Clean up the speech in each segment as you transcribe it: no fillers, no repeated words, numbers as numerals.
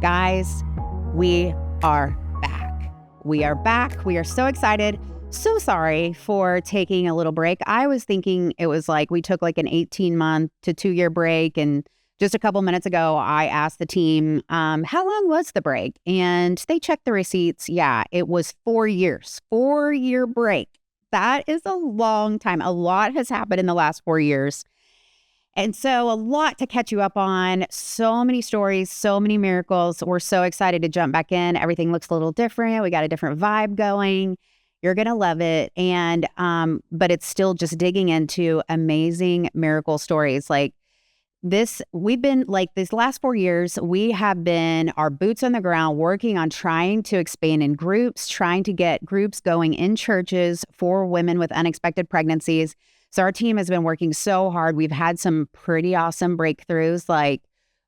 Guys, we are back. We are back. We are so excited. So sorry for taking a little break. I was thinking it was like we took like an 18-month to 2-year break. And just a couple minutes ago, I asked the team, how long was the break? And they checked the receipts. Yeah, it was 4 years, 4-year break. That is a long time. A lot has happened in the last 4 years. And so a lot to catch you up on. So many stories, so many miracles. We're so excited to jump back in. Everything looks a little different. We got a different vibe going. You're going to love it. And, but it's still just digging into amazing miracle stories. Like this, we've been like these last 4 years, we have been our boots on the ground working on trying to expand in groups, trying to get groups going in churches for women with unexpected pregnancies. So our team has been working so hard. We've had some pretty awesome breakthroughs. Like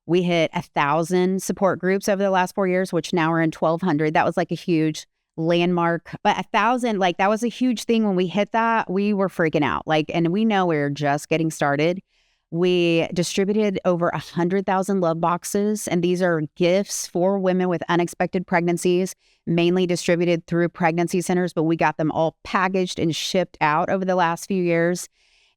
we hit 1,000 support groups over the last 4 years, which now we're in 1,200. That was like a huge landmark. But 1,000, like that was a huge thing. When we hit that, we were freaking out. Like, and we know we're just getting started. We distributed over 100,000 love boxes, and these are gifts for women with unexpected pregnancies, mainly distributed through pregnancy centers, but we got them all packaged and shipped out over the last few years.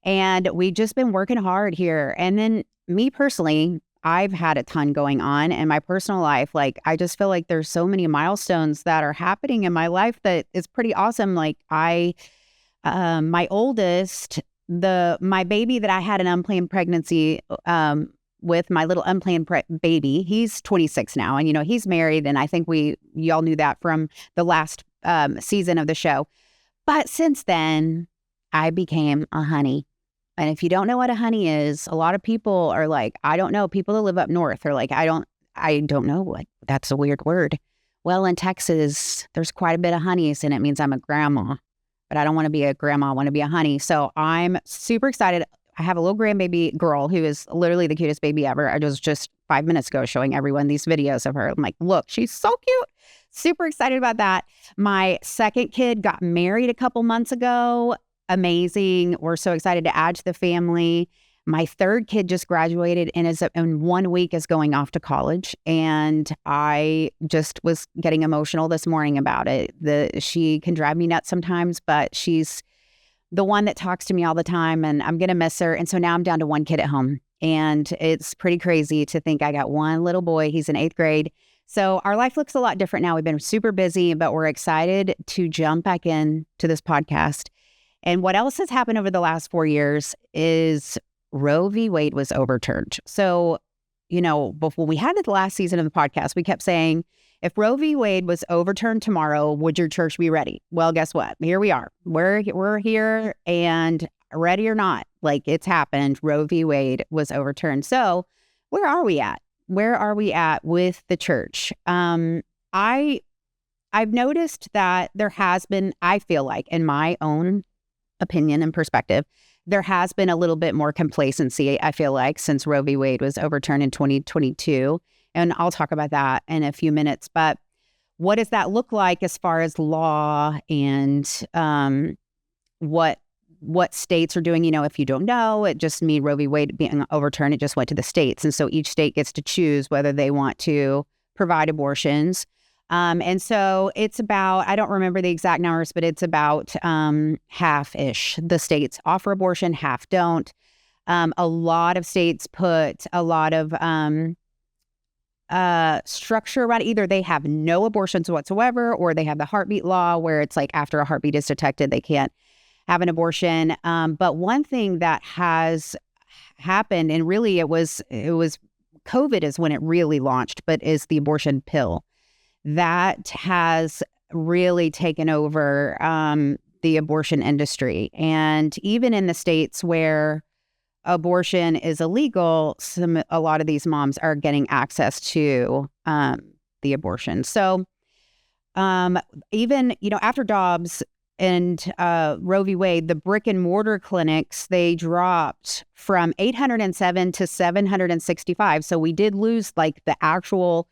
And we've just been working hard here. And then me personally, I've had a ton going on in my personal life. Like, I just feel like there's so many milestones that are happening in my life that is pretty awesome. Like my oldest, my baby that I had an unplanned pregnancy with, my little unplanned baby, he's 26 now. And, you know, he's married. And I think y'all knew that from the last season of the show. But since then, I became a honey. And if you don't know what a honey is, a lot of people are like, I don't know. People that live up north are like, I don't know what, that's a weird word. Well, in Texas, there's quite a bit of honeys, and it means I'm a grandma. But I don't want to be a grandma, I want to be a honey. So I'm super excited. I have a little grandbaby girl who is literally the cutest baby ever. I was just 5 minutes ago showing everyone these videos of her. I'm like, look, she's so cute. Super excited about that. My second kid got married a couple months ago. Amazing. We're so excited to add to the family. My third kid just graduated and is in 1 week is going off to college. And I just was getting emotional this morning about it. She can drive me nuts sometimes, but she's the one that talks to me all the time, and I'm going to miss her. And so now I'm down to one kid at home. And it's pretty crazy to think I got one little boy. He's in 8th grade. So our life looks a lot different now. We've been super busy, but we're excited to jump back in to this podcast. And what else has happened over the last 4 years is Roe v. Wade was overturned. So, you know, before we had the last season of the podcast, we kept saying, if Roe v. Wade was overturned tomorrow, would your church be ready? Well, guess what? Here we are. We're here, and ready or not, like it's happened. Roe v. Wade was overturned. So where are we at? Where are we at with the church? I've noticed that there has been, I feel like, in my own opinion and perspective, there has been a little bit more complacency, I feel like, since Roe v. Wade was overturned in 2022. And I'll talk about that in a few minutes. But what does that look like as far as law and what states are doing? You know, if you don't know, it just means Roe v. Wade being overturned, it just went to the states. And so each state gets to choose whether they want to provide abortions. And so it's about, I don't remember the exact numbers, but it's about half-ish. The states offer abortion, half don't. A lot of states put a lot of structure around it. Either they have no abortions whatsoever, or they have the heartbeat law where it's like after a heartbeat is detected, they can't have an abortion. But one thing that has happened, and really it was COVID is when it really launched, but is the abortion pill. That has really taken over the abortion industry. And even in the states where abortion is illegal, a lot of these moms are getting access to the abortion. So even, you know, after Dobbs and Roe v. Wade, the brick and mortar clinics, they dropped from 807 to 765. So we did lose like the actual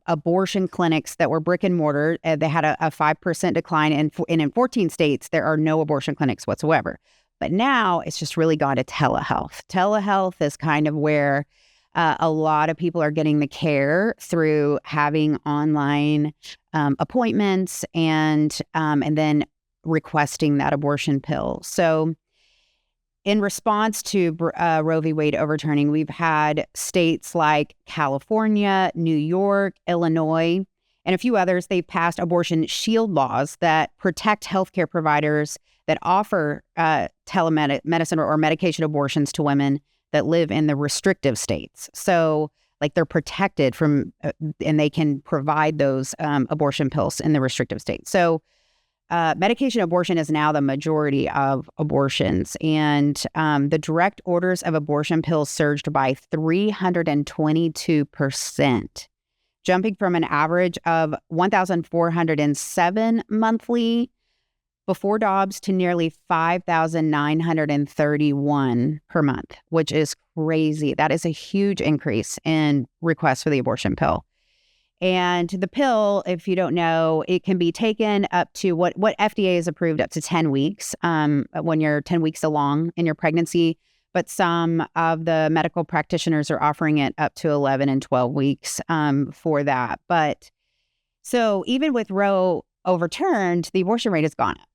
abortion clinics that were brick and mortar. They had a 5% decline, and in 14 states, there are no abortion clinics whatsoever. But now it's just really gone to telehealth. Telehealth is kind of where A lot of people are getting the care through having online appointments and then requesting that abortion pill. So in response to Roe v. Wade overturning, we've had states like California, New York, Illinois, and a few others. They've passed abortion shield laws that protect healthcare providers that offer telemedicine or medication abortions to women that live in the restrictive states. So, like, they're protected from, and they can provide those abortion pills in the restrictive states. So, medication abortion is now the majority of abortions, and the direct orders of abortion pills surged by 322%, jumping from an average of 1,407 monthly before Dobbs to nearly 5,931 per month, which is crazy. That is a huge increase in requests for the abortion pill. And the pill, if you don't know, it can be taken up to what FDA is approved up to 10 weeks when you're 10 weeks along in your pregnancy. But some of the medical practitioners are offering it up to 11 and 12 weeks for that. But so even with Roe overturned, the abortion rate has gone up.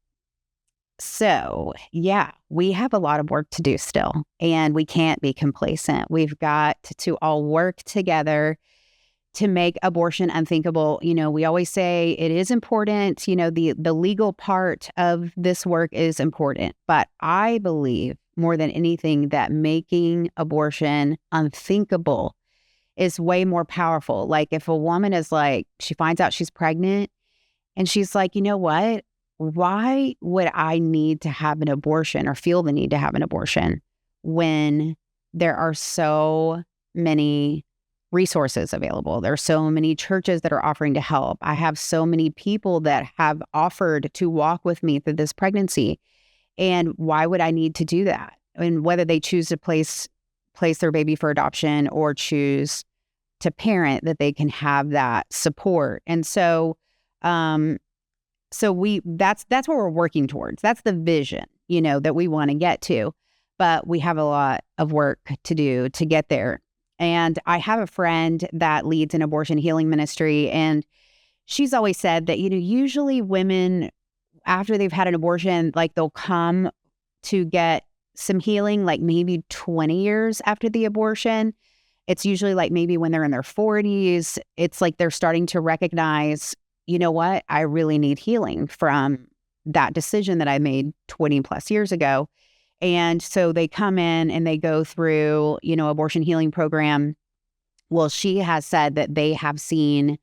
So, yeah, we have a lot of work to do still, and we can't be complacent. We've got to all work together to make abortion unthinkable. You know, we always say it is important. You know, the legal part of this work is important. But I believe more than anything that making abortion unthinkable is way more powerful. Like, if a woman is like, she finds out she's pregnant and she's like, you know what? Why would I need to have an abortion or feel the need to have an abortion when there are so many resources available? There are so many churches that are offering to help. I have so many people that have offered to walk with me through this pregnancy. And why would I need to do that? And whether they choose to place their baby for adoption or choose to parent, that they can have that support. And so, that's what we're working towards. That's the vision, you know, that we want to get to. But we have a lot of work to do to get there. And I have a friend that leads an abortion healing ministry, and she's always said that, you know, usually women, after they've had an abortion, like, they'll come to get some healing, like maybe 20 years after the abortion. It's usually like maybe when they're in their 40s, it's like they're starting to recognize, you know what, I really need healing from that decision that I made 20 plus years ago. And so they come in and they go through, you know, abortion healing program. Well, she has said that they have seen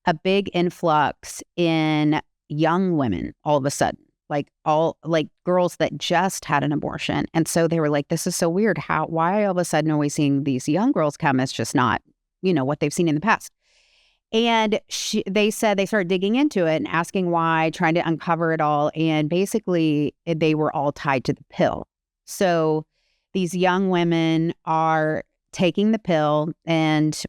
a big influx in young women all of a sudden, like girls that just had an abortion. And so they were like, this is so weird. Why all of a sudden are we seeing these young girls come? It's just not, you know, what they've seen in the past. And they said they started digging into it and asking why, trying to uncover it all. And basically, they were all tied to the pill. So these young women are taking the pill. And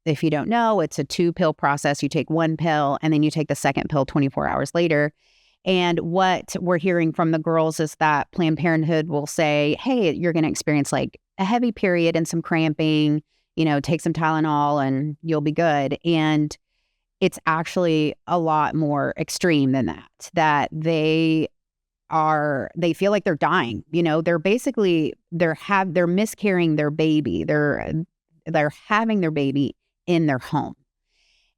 if you don't know, it's a 2-pill process. You take one pill and then you take the second pill 24 hours later. And what we're hearing from the girls is that Planned Parenthood will say, hey, you're going to experience like a heavy period and some cramping, you know, take some Tylenol and you'll be good. And it's actually a lot more extreme than that they feel like they're dying. You know, they're miscarrying their baby. They're having their baby in their home.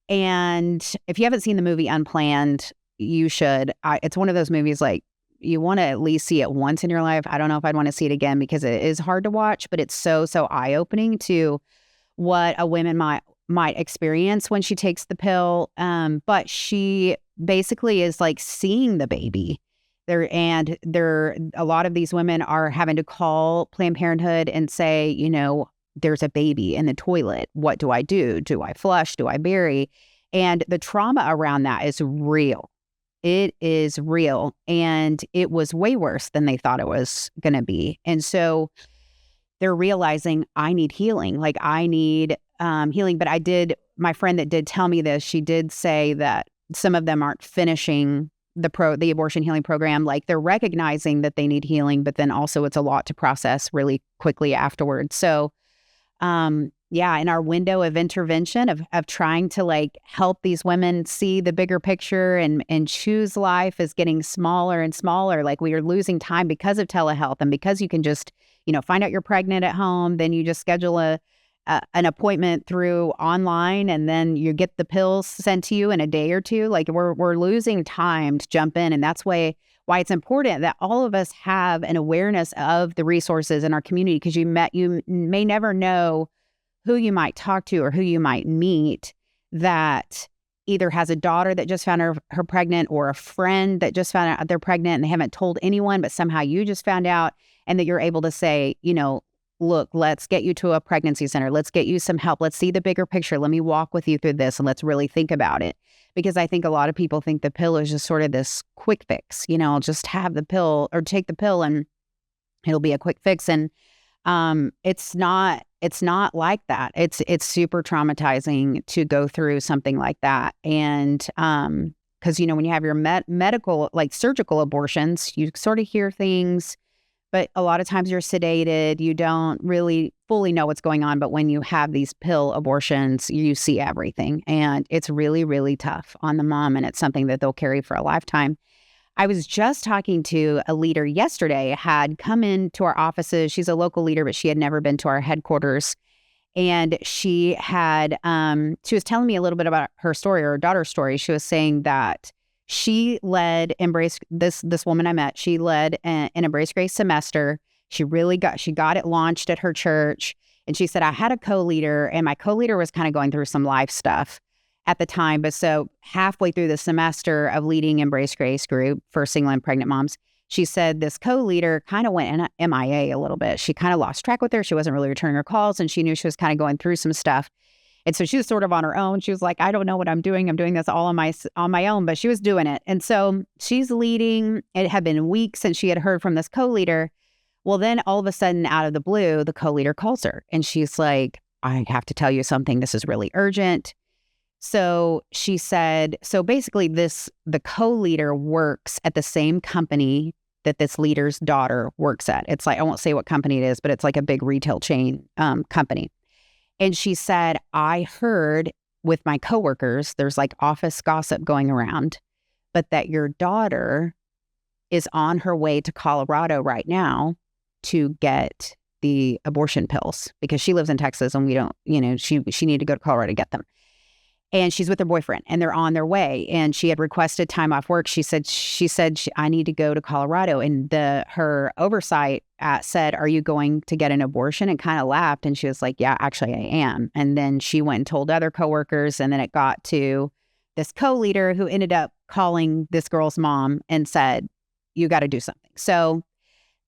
And if you haven't seen the movie Unplanned, you should. It's one of those movies, like, you want to at least see it once in your life. I don't know if I'd want to see it again because it is hard to watch, but it's so eye-opening to what a woman might experience when she takes the pill. But she basically is like seeing the baby there. And a lot of these women are having to call Planned Parenthood and say, you know, there's a baby in the toilet. What do I do? Do I flush? Do I bury? And the trauma around that is real. It is real. And it was way worse than they thought it was going to be. And so they're realizing, I need healing. Like, I need healing. But my friend that did tell me this, she did say that some of them aren't finishing the abortion healing program. Like, they're recognizing that they need healing, but then also it's a lot to process really quickly afterwards. So Yeah, in our window of intervention of trying to like help these women see the bigger picture and choose life is getting smaller and smaller. Like we are losing time because of telehealth and because you can just, find out you're pregnant at home, then you just schedule an appointment through online and then you get the pills sent to you in a day or two. Like we're losing time to jump in, and that's why it's important that all of us have an awareness of the resources in our community, because you may never know who you might talk to or who you might meet that either has a daughter that just found her pregnant, or a friend that just found out they're pregnant and they haven't told anyone, but somehow you just found out, and that you're able to say, look, let's get you to a pregnancy center. Let's get you some help. Let's see the bigger picture. Let me walk with you through this and let's really think about it. Because I think a lot of people think the pill is just sort of this quick fix, just have the pill or take the pill and it'll be a quick fix. And it's not like that. It's super traumatizing to go through something like that. And because when you have your medical, like surgical abortions, you sort of hear things, but a lot of times you're sedated. You don't really fully know what's going on. But when you have these pill abortions, you see everything, and it's really, really tough on the mom, and it's something that they'll carry for a lifetime. I was just talking to a leader yesterday, had come into our offices. She's a local leader, but she had never been to our headquarters. And she was telling me a little bit about her story, or her daughter's story. She was saying that she led this woman I met, she led an Embrace Grace semester. She got it launched at her church. And she said, I had a co-leader, and my co-leader was kind of going through some life stuff at the time. But so halfway through the semester of leading Embrace Grace group for single and pregnant moms, she said this co-leader kind of went MIA a little bit. She kind of lost track with her. She wasn't really returning her calls, and she knew she was kind of going through some stuff. And so she was sort of on her own. She was like, I don't know what I'm doing. I'm doing this all on my own, but she was doing it. And so she's leading. It had been weeks since she had heard from this co-leader. Well, then all of a sudden, out of the blue, the co-leader calls her, and she's like, I have to tell you something. This is really urgent. So she said, so basically the co-leader works at the same company that this leader's daughter works at. It's like, I won't say what company it is, but it's like a big retail chain company. And she said, I heard with my coworkers, there's like office gossip going around, but that your daughter is on her way to Colorado right now to get the abortion pills, because she lives in Texas and we don't, she needed to go to Colorado to get them. And she's with her boyfriend, and they're on their way. And she had requested time off work. She said, I need to go to Colorado. And her oversight said, are you going to get an abortion? And kind of laughed. And she was like, yeah, actually I am. And then she went and told other coworkers. And then it got to this co-leader, who ended up calling this girl's mom and said, you got to do something. So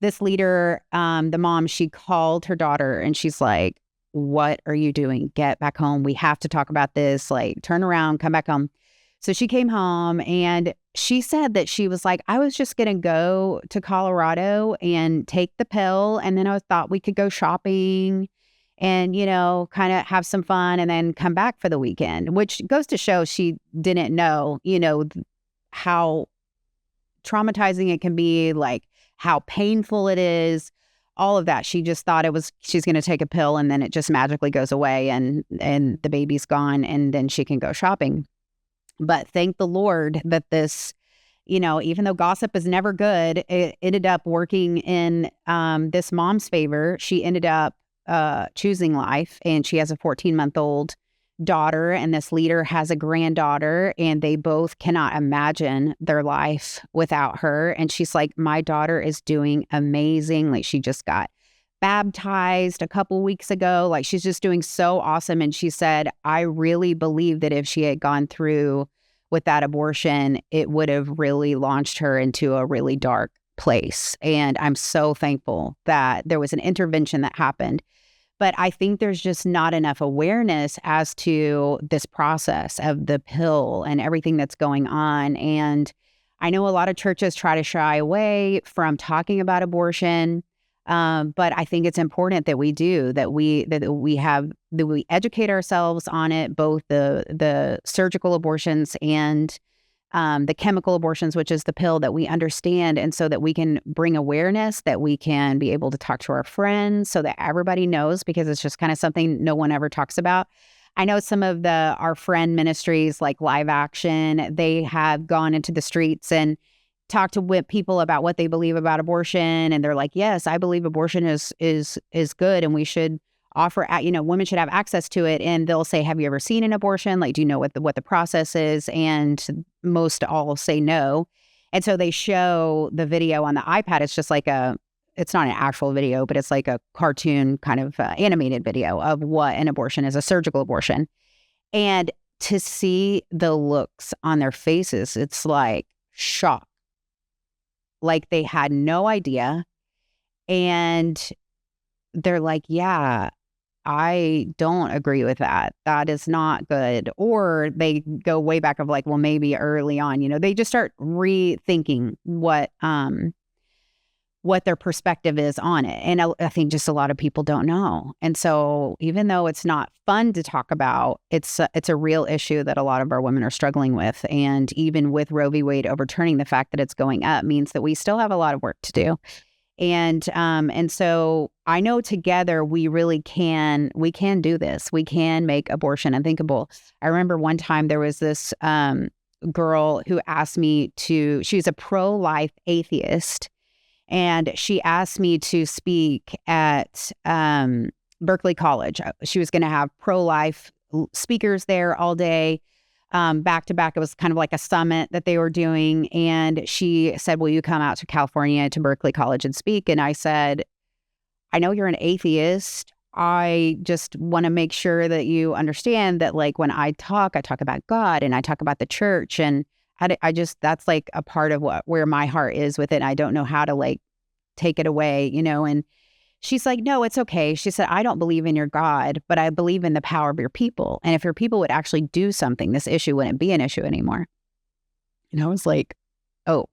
this leader, the mom, she called her daughter and she's like, what are you doing? Get back home. We have to talk about this. Like, turn around, come back home. So she came home, and she said that she was like, I was just going to go to Colorado and take the pill. And then I thought we could go shopping and, kind of have some fun and then come back for the weekend, which goes to show she didn't know, how traumatizing it can be, like how painful it is. All of that. She just thought she's going to take a pill and then it just magically goes away and the baby's gone and then she can go shopping. But thank the Lord that this, even though gossip is never good, it ended up working in this mom's favor. She ended up choosing life, and she has a 14-month-old daughter, and this leader has a granddaughter, and they both cannot imagine their life without her. And she's like, my daughter is doing amazing. Like, she just got baptized a couple weeks ago. Like, she's just doing so awesome. And she said, I really believe that if she had gone through with that abortion, it would have really launched her into a really dark place. And I'm so thankful that there was an intervention that happened. But I think there's just not enough awareness as to this process of the pill and everything that's going on. And I know a lot of churches try to shy away from talking about abortion, but I think it's important that we do, that we educate ourselves on it, both the surgical abortions and the chemical abortions, which is the pill, that we understand, and so that we can bring awareness, that we can be able to talk to our friends so that everybody knows, because it's just kind of something no one ever talks about. I know some of our friend ministries like Live Action, they have gone into the streets and talked to people about what they believe about abortion, and they're like, yes, I believe abortion is good, and we should offer, women should have access to it. And they'll say, have you ever seen an abortion? Like, do you know what the process is? And most all say no. And so they show the video on the iPad. It's just like it's not an actual video, but it's like a cartoon kind of animated video of what an abortion is, a surgical abortion. And to see the looks on their faces, it's like shock. Like they had no idea. And they're like, yeah, I don't agree with that. That is not good. Or they go way back of like, well, maybe early on, they just start rethinking what their perspective is on it. And I think just a lot of people don't know. And so even though it's not fun to talk about, it's a real issue that a lot of our women are struggling with. And even with Roe v. Wade overturning, the fact that it's going up means that we still have a lot of work to do. And so I know together we really we can do this. We can make abortion unthinkable. I remember one time there was this girl who asked me she's a pro-life atheist, and she asked me to speak at Berkeley College. She was going to have pro-life speakers there all day. Back to back. It was kind of like a summit that they were doing. And she said, will you come out to California to Berkeley College and speak? And I said, I know you're an atheist. I just want to make sure that you understand that, like, when I talk about God and I talk about the church, and that's like a part of where my heart is with it. I don't know how to like take it away, and she's like, no, it's okay. She said, I don't believe in your God, but I believe in the power of your people. And if your people would actually do something, this issue wouldn't be an issue anymore. And I was like, oh,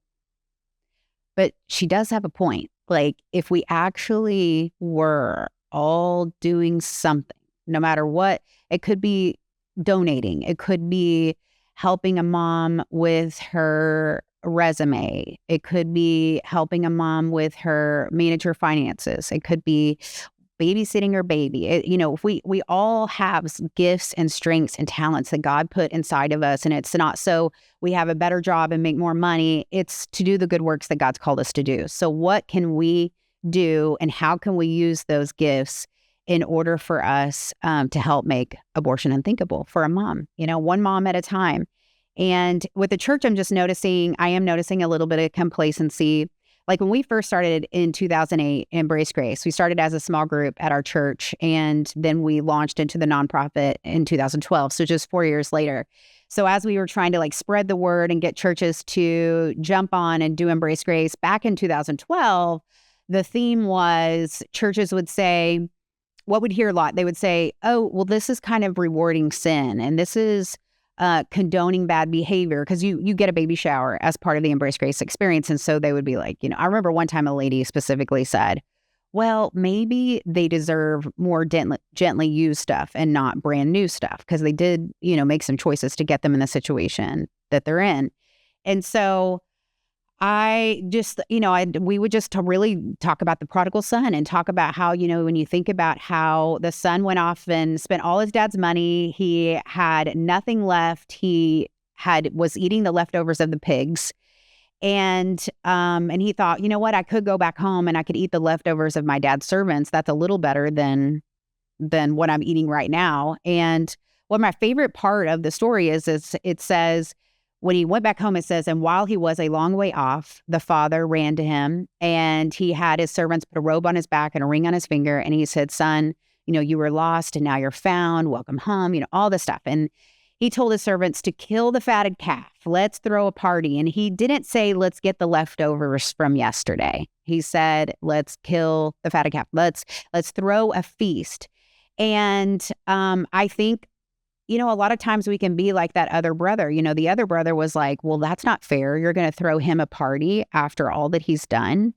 but she does have a point. Like, if we actually were all doing something, no matter what, it could be donating. It could be helping a mom with her resume. It could be helping a mom with her manage her finances. It could be babysitting her baby. If we all have gifts and strengths and talents that God put inside of us, and it's not so we have a better job and make more money. It's to do the good works that God's called us to do. So what can we do, and how can we use those gifts in order for us to help make abortion unthinkable for a mom, one mom at a time? And with the church, I am noticing a little bit of complacency. Like when we first started in 2008, Embrace Grace, we started as a small group at our church, and then we launched into the nonprofit in 2012, so just 4 years later. So as we were trying to like spread the word and get churches to jump on and do Embrace Grace back in 2012, the theme was churches would say, what we'd hear a lot, they would say, oh, well, this is kind of rewarding sin, and this is condoning bad behavior, because you get a baby shower as part of the Embrace Grace experience. And so they would be like, I remember one time a lady specifically said, well, maybe they deserve more gently used stuff and not brand new stuff, because they did, make some choices to get them in the situation that they're in. And so I just, we would just really talk about the prodigal son and talk about how, when you think about how the son went off and spent all his dad's money, he had nothing left. He was eating the leftovers of the pigs. And he thought, you know what, I could go back home and I could eat the leftovers of my dad's servants. That's a little better than what I'm eating right now. And what my favorite part of the story is it says, when he went back home, it says, and while he was a long way off, the father ran to him, and he had his servants put a robe on his back and a ring on his finger. And he said, son, you were lost and now you're found. Welcome home, all this stuff. And he told his servants to kill the fatted calf. Let's throw a party. And he didn't say, let's get the leftovers from yesterday. He said, let's kill the fatted calf. Let's throw a feast. And I think, a lot of times we can be like that other brother. The other brother was like, well, that's not fair. You're going to throw him a party after all that he's done.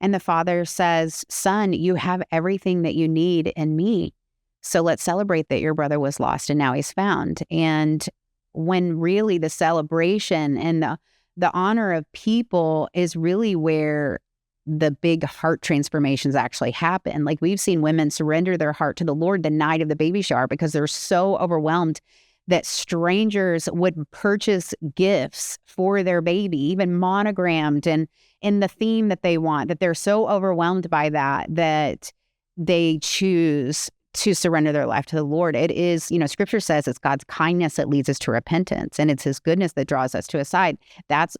And the father says, son, you have everything that you need in me. So let's celebrate that your brother was lost and now he's found. And when really the celebration and the honor of people is really where the big heart transformations actually happen. Like we've seen women surrender their heart to the Lord the night of the baby shower because they're so overwhelmed that strangers would purchase gifts for their baby, even monogrammed and in the theme that they want, that they're so overwhelmed by that they choose to surrender their life to the Lord. It is, scripture says it's God's kindness that leads us to repentance, and it's his goodness that draws us to his side.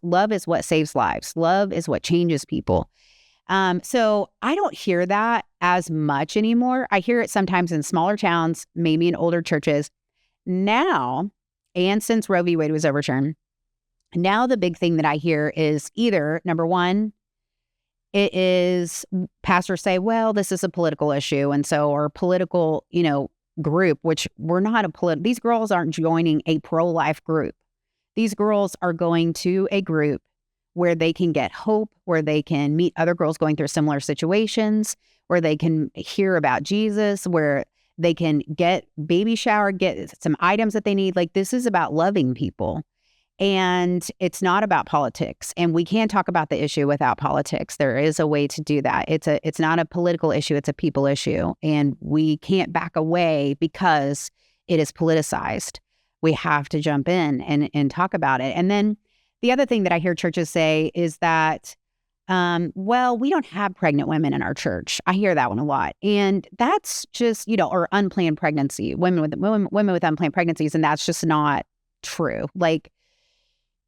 Love is what saves lives. Love is what changes people. So I don't hear that as much anymore. I hear it sometimes in smaller towns, maybe in older churches. Now, and since Roe v. Wade was overturned, now the big thing that I hear is either, number one, it is pastors say, well, this is a political issue. And so, or political, group, which we're not these girls aren't joining a pro-life group. These girls are going to a group where they can get hope, where they can meet other girls going through similar situations, where they can hear about Jesus, where they can get baby shower, get some items that they need. Like, this is about loving people. And it's not about politics. And we can't talk about the issue without politics. There is a way to do that. It's not a political issue, it's a people issue. And we can't back away because it is politicized. We have to jump in and talk about it. And then the other thing that I hear churches say is that, well, we don't have pregnant women in our church. I hear that one a lot. And that's just, or unplanned pregnancy, women with unplanned pregnancies. And that's just not true. Like,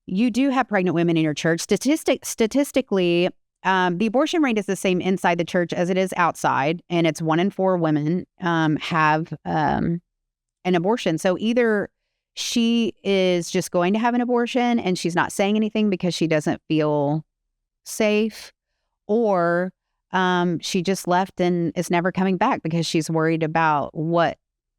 you do have pregnant women in your church. Statistically, the abortion rate is the same inside the church as it is outside. And it's 1 in 4 women have an abortion. So either she is just going to have an abortion and she's not saying anything because she doesn't feel safe, or she just left and is never coming back because she's worried about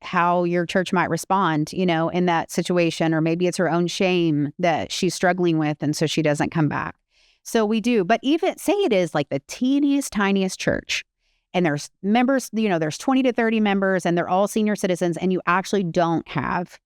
how your church might respond, in that situation, or maybe it's her own shame that she's struggling with, and so she doesn't come back. So we do, but even say it is like the teeniest, tiniest church, and there's members, there's 20 to 30 members, and they're all senior citizens, and you actually don't have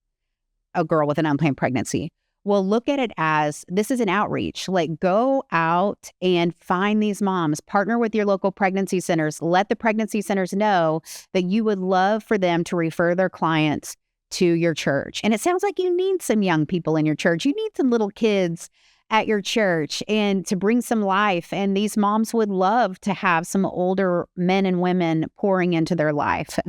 a girl with an unplanned pregnancy. Well, look at it as this is an outreach. Like, go out and find these moms, partner with your local pregnancy centers, let the pregnancy centers know that you would love for them to refer their clients to your church. And it sounds like you need some young people in your church. You need some little kids at your church and to bring some life. And these moms would love to have some older men and women pouring into their life.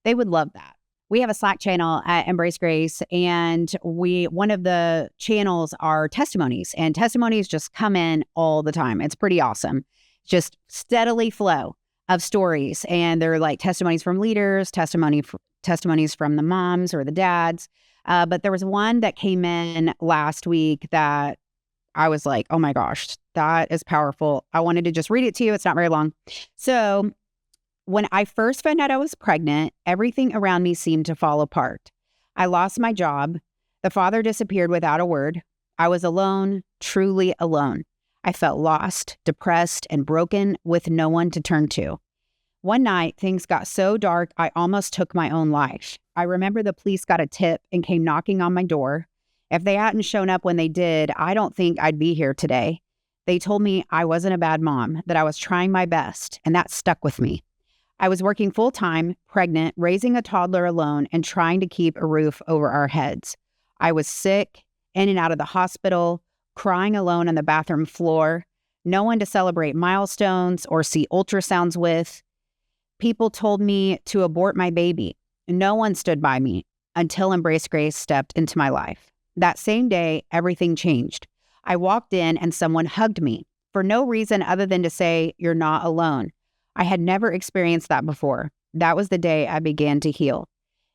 They would love that. We have a Slack channel at Embrace Grace, and one of the channels are testimonies, and testimonies just come in all the time. It's pretty awesome. Just steadily flow of stories, and they're like testimonies from leaders, testimonies from the moms or the dads. But there was one that came in last week that I was like, oh my gosh, that is powerful. I wanted to just read it to you. It's not very long. So, when I first found out I was pregnant, everything around me seemed to fall apart. I lost my job. The father disappeared without a word. I was alone, truly alone. I felt lost, depressed, and broken with no one to turn to. One night, things got so dark, I almost took my own life. I remember the police got a tip and came knocking on my door. If they hadn't shown up when they did, I don't think I'd be here today. They told me I wasn't a bad mom, that I was trying my best, and that stuck with me. I was working full-time, pregnant, raising a toddler alone, and trying to keep a roof over our heads. I was sick, in and out of the hospital, crying alone on the bathroom floor, no one to celebrate milestones or see ultrasounds with. People told me to abort my baby. No one stood by me until Embrace Grace stepped into my life. That same day, everything changed. I walked in and someone hugged me for no reason other than to say, "You're not alone." I had never experienced that before. That was the day I began to heal.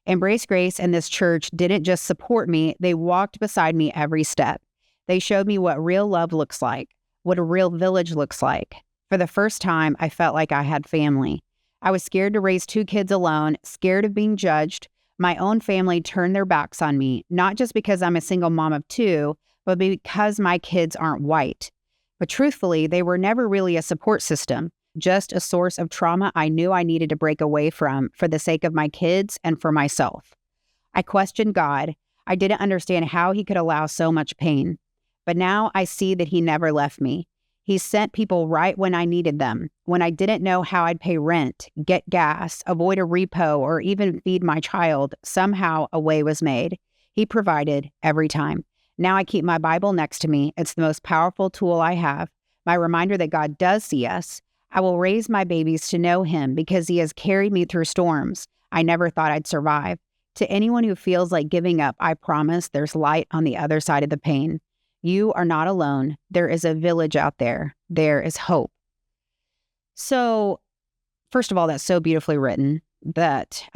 Embrace Grace and this church didn't just support me, they walked beside me every step. They showed me what real love looks like, what a real village looks like. For the first time, I felt like I had family. I was scared to raise 2 kids alone, scared of being judged. My own family turned their backs on me, not just because I'm a single mom of 2, but because my kids aren't white. But truthfully, they were never really a support system. Just a source of trauma I knew I needed to break away from for the sake of my kids and for myself. I questioned God. I didn't understand how he could allow so much pain. But now I see that he never left me. He sent people right when I needed them, when I didn't know how I'd pay rent, get gas, avoid a repo, or even feed my child. Somehow a way was made. He provided every time. Now I keep my Bible next to me. It's the most powerful tool I have, my reminder that God does see us. I will raise my babies to know him because he has carried me through storms I never thought I'd survive. To anyone who feels like giving up, I promise there's light on the other side of the pain. You are not alone. There is a village out there. There is hope. So, first of all, that's so beautifully written that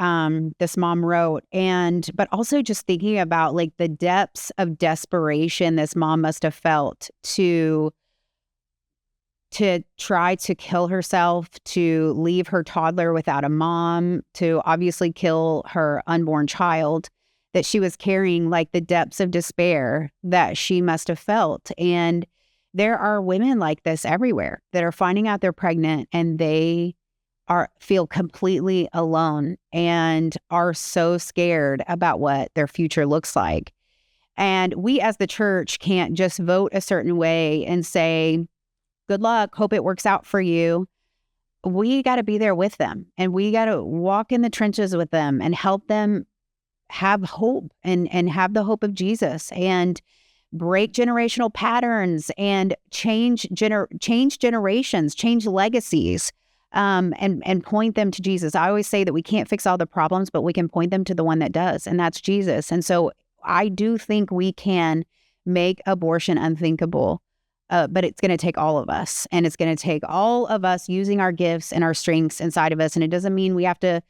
this mom wrote. But also just thinking about like the depths of desperation this mom must have felt to try to kill herself, to leave her toddler without a mom, to obviously kill her unborn child, that she was carrying, like the depths of despair that she must have felt. And there are women like this everywhere that are finding out they're pregnant and they feel completely alone and are so scared about what their future looks like. And we as the church can't just vote a certain way and say, good luck, hope it works out for you. We got to be there with them, and we got to walk in the trenches with them and help them have hope and have the hope of Jesus and break generational patterns and change generations, change legacies, and point them to Jesus. I always say that we can't fix all the problems, but we can point them to the one that does, and that's Jesus. And so I do think we can make abortion unthinkable. But it's going to take all of us, and it's going to take all of us using our gifts and our strengths inside of us. And it doesn't mean we have to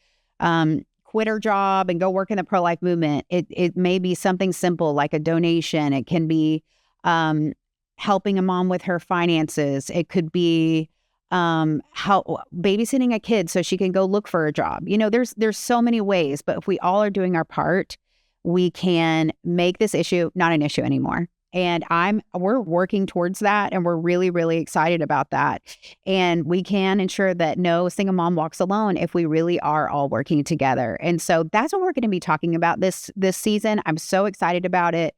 quit our job and go work in the pro-life movement. It may be something simple like a donation. It can be helping a mom with her finances. It could be babysitting a kid so she can go look for a job. You know, there's so many ways, but if we all are doing our part, we can make this issue not an issue anymore. And we're working towards that, and we're really, really excited about that. And we can ensure that no single mom walks alone if we really are all working together. And so that's what we're going to be talking about this season. I'm so excited about it.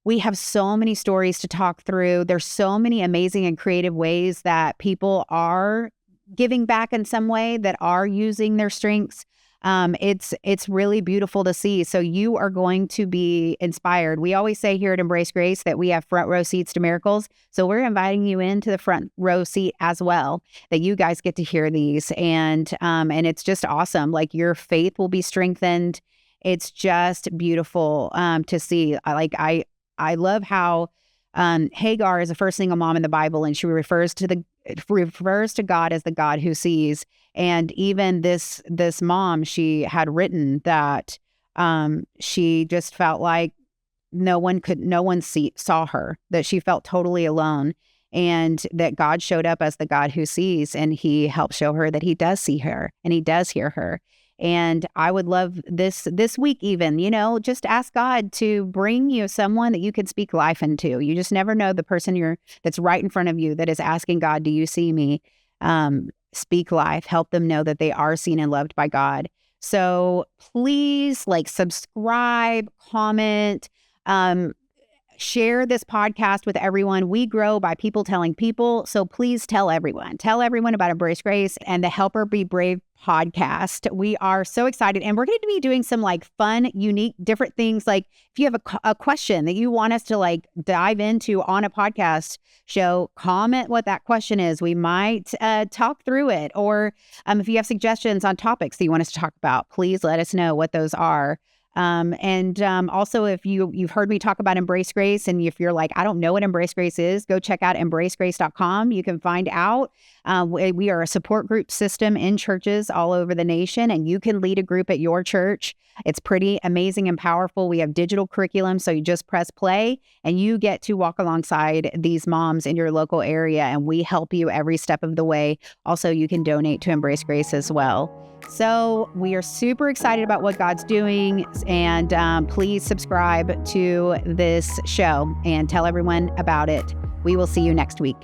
We have so many stories to talk through. There's so many amazing and creative ways that people are giving back in some way, that are using their strengths. It's really beautiful to see. So you are going to be inspired. We always say here at Embrace Grace that we have front row seats to miracles. So we're inviting you into the front row seat as well, that you guys get to hear these. And it's just awesome. Like your faith will be strengthened. It's just beautiful to see. I love how Hagar is the first single mom in the Bible, and she refers to God as the God who sees. And even this mom, she had written that she just felt like no one saw her, that she felt totally alone, and that God showed up as the God who sees, and he helped show her that he does see her and he does hear her. And I would love this week even, just ask God to bring you someone that you can speak life into. You just never know the person that's right in front of you that is asking God, do you see me? Speak life, help them know that they are seen and loved by God. So please subscribe, comment, share this podcast with everyone. We grow by people telling people. So please tell everyone about Embrace Grace and the Help Her Be Brave podcast. We are so excited, and we're going to be doing some fun, unique, different things. Like if you have a question that you want us to dive into on a podcast show, comment what that question is. We might talk through it. Or if you have suggestions on topics that you want us to talk about, please let us know what those are. Also, if you've heard me talk about Embrace Grace, and if you're like, I don't know what Embrace Grace is, go check out embracegrace.com. You can find out. We are a support group system in churches all over the nation, and you can lead a group at your church. It's pretty amazing and powerful. We have digital curriculum, so you just press play and you get to walk alongside these moms in your local area, and we help you every step of the way. Also, you can donate to Embrace Grace as well. So we are super excited about what God's doing, and please subscribe to this show and tell everyone about it. We will see you next week.